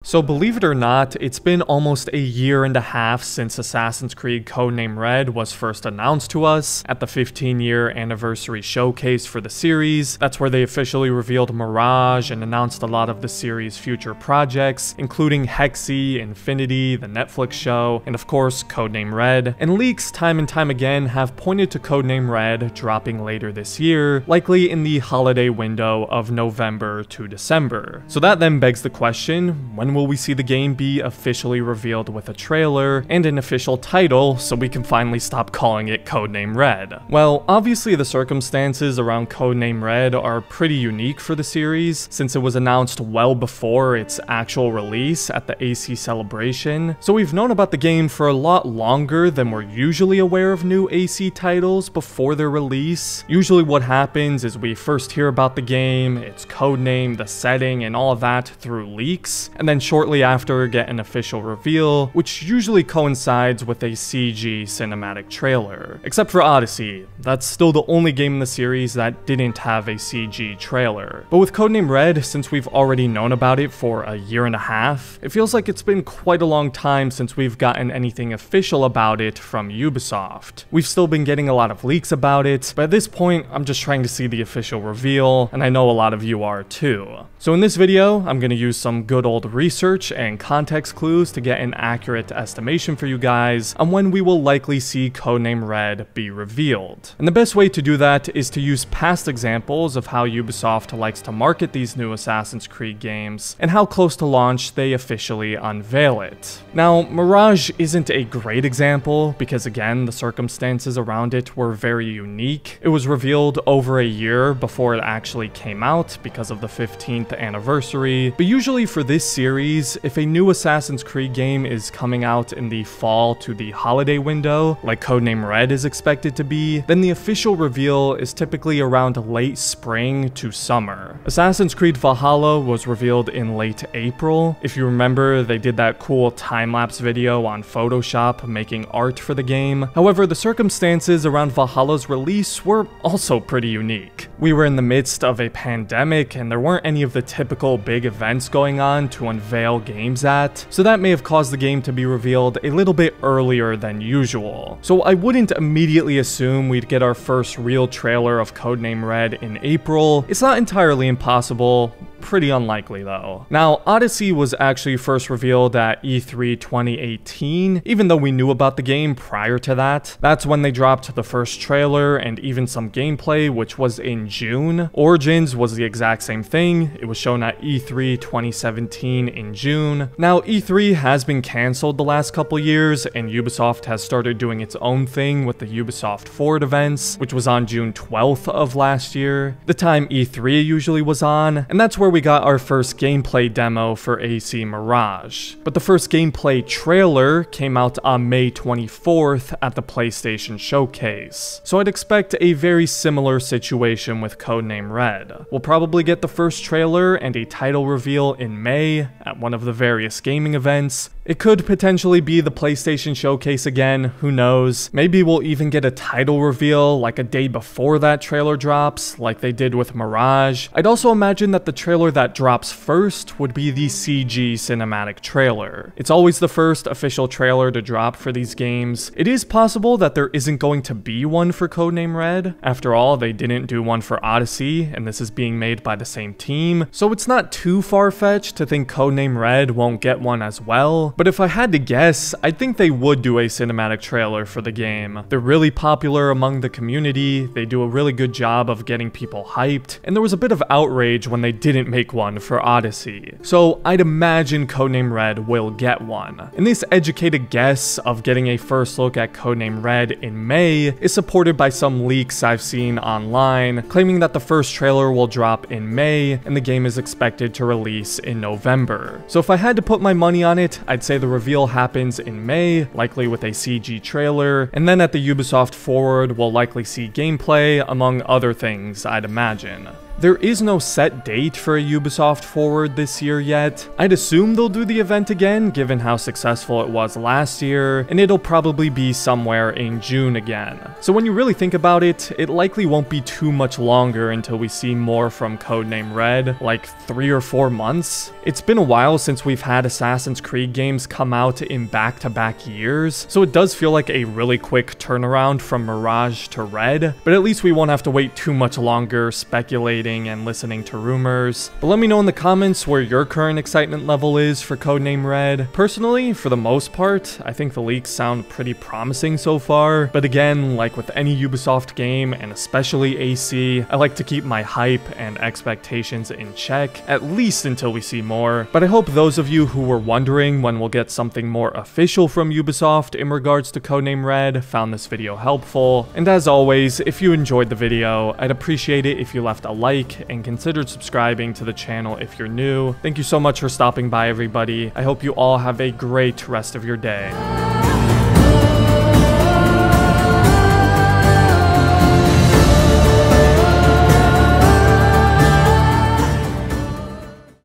So believe it or not, it's been almost a year and a half since Assassin's Creed Codename Red was first announced to us at the 15-year anniversary showcase for the series. That's where they officially revealed Mirage and announced a lot of the series' future projects, including Hexy, Infinity, the Netflix show, and of course Codename Red. And leaks time and time again have pointed to Codename Red dropping later this year, likely in the holiday window of November to December. So that then begs the question, when will we see the game be officially revealed with a trailer and an official title so we can finally stop calling it Codename Red? Well, obviously the circumstances around Codename Red are pretty unique for the series, since it was announced well before its actual release at the AC Celebration. So we've known about the game for a lot longer than we're usually aware of new AC titles before their release. Usually what happens is we first hear about the game, its codename, the setting, and all of that through leaks, and then shortly after get an official reveal, which usually coincides with a CG cinematic trailer. Except for Odyssey, that's still the only game in the series that didn't have a CG trailer. But with Codename Red, since we've already known about it for a year and a half, it feels like it's been quite a long time since we've gotten anything official about it from Ubisoft. We've still been getting a lot of leaks about it, but at this point, I'm just trying to see the official reveal, and I know a lot of you are too. So in this video, I'm going to use some good old research and context clues to get an accurate estimation for you guys on when we will likely see Codename Red be revealed. And the best way to do that is to use past examples of how Ubisoft likes to market these new Assassin's Creed games and how close to launch they officially unveil it. Now, Mirage isn't a great example because again, the circumstances around it were very unique. It was revealed over a year before it actually came out because of the 15th anniversary, but usually for this series, if a new Assassin's Creed game is coming out in the fall to the holiday window, like Codename Red is expected to be, then the official reveal is typically around late spring to summer. Assassin's Creed Valhalla was revealed in late April. If you remember, they did that cool time-lapse video on Photoshop making art for the game. However, the circumstances around Valhalla's release were also pretty unique. We were in the midst of a pandemic and there weren't any of the typical big events going on to unveil games at, so that may have caused the game to be revealed a little bit earlier than usual. So I wouldn't immediately assume we'd get our first real trailer of Codename Red in April. It's not entirely impossible. Pretty unlikely though. Now, Odyssey was actually first revealed at E3 2018, even though we knew about the game prior to that. That's when they dropped the first trailer and even some gameplay, which was in June. Origins was the exact same thing. It was shown at E3 2017 in June. Now, E3 has been cancelled the last couple years, and Ubisoft has started doing its own thing with the Ubisoft Forward events, which was on June 12th of last year, the time E3 usually was on, and that's where we got our first gameplay demo for AC Mirage. But the first gameplay trailer came out on May 24th at the PlayStation Showcase. So I'd expect a very similar situation with Codename Red. We'll probably get the first trailer and a title reveal in May at one of the various gaming events. It could potentially be the PlayStation Showcase again, who knows. Maybe we'll even get a title reveal like a day before that trailer drops, like they did with Mirage. I'd also imagine that the trailer that drops first would be the CG cinematic trailer. It's always the first official trailer to drop for these games. It is possible that there isn't going to be one for Codename Red. After all, they didn't do one for Odyssey, and this is being made by the same team, so it's not too far-fetched to think Codename Red won't get one as well. But if I had to guess, I think they would do a cinematic trailer for the game. They're really popular among the community, they do a really good job of getting people hyped, and there was a bit of outrage when they didn't make one for Odyssey. So I'd imagine Codename Red will get one. And this educated guess of getting a first look at Codename Red in May is supported by some leaks I've seen online, claiming that the first trailer will drop in May and the game is expected to release in November. So if I had to put my money on it, I'd say the reveal happens in May, likely with a CG trailer, and then at the Ubisoft Forward we'll likely see gameplay, among other things, I'd imagine. There is no set date for a Ubisoft Forward this year yet. I'd assume they'll do the event again, given how successful it was last year, and it'll probably be somewhere in June again. So when you really think about it, it likely won't be too much longer until we see more from Codename Red, like 3 or 4 months. It's been a while since we've had Assassin's Creed games come out in back-to-back years, so it does feel like a really quick turnaround from Mirage to Red, but at least we won't have to wait too much longer speculating and listening to rumors. But let me know in the comments where your current excitement level is for Codename Red. Personally, for the most part, I think the leaks sound pretty promising so far, but again, like with any Ubisoft game, and especially AC, I like to keep my hype and expectations in check, at least until we see more. But I hope those of you who were wondering when we'll get something more official from Ubisoft in regards to Codename Red found this video helpful. And as always, if you enjoyed the video, I'd appreciate it if you left a like and considered subscribing to the channel if you're new. Thank you so much for stopping by, everybody. I hope you all have a great rest of your day.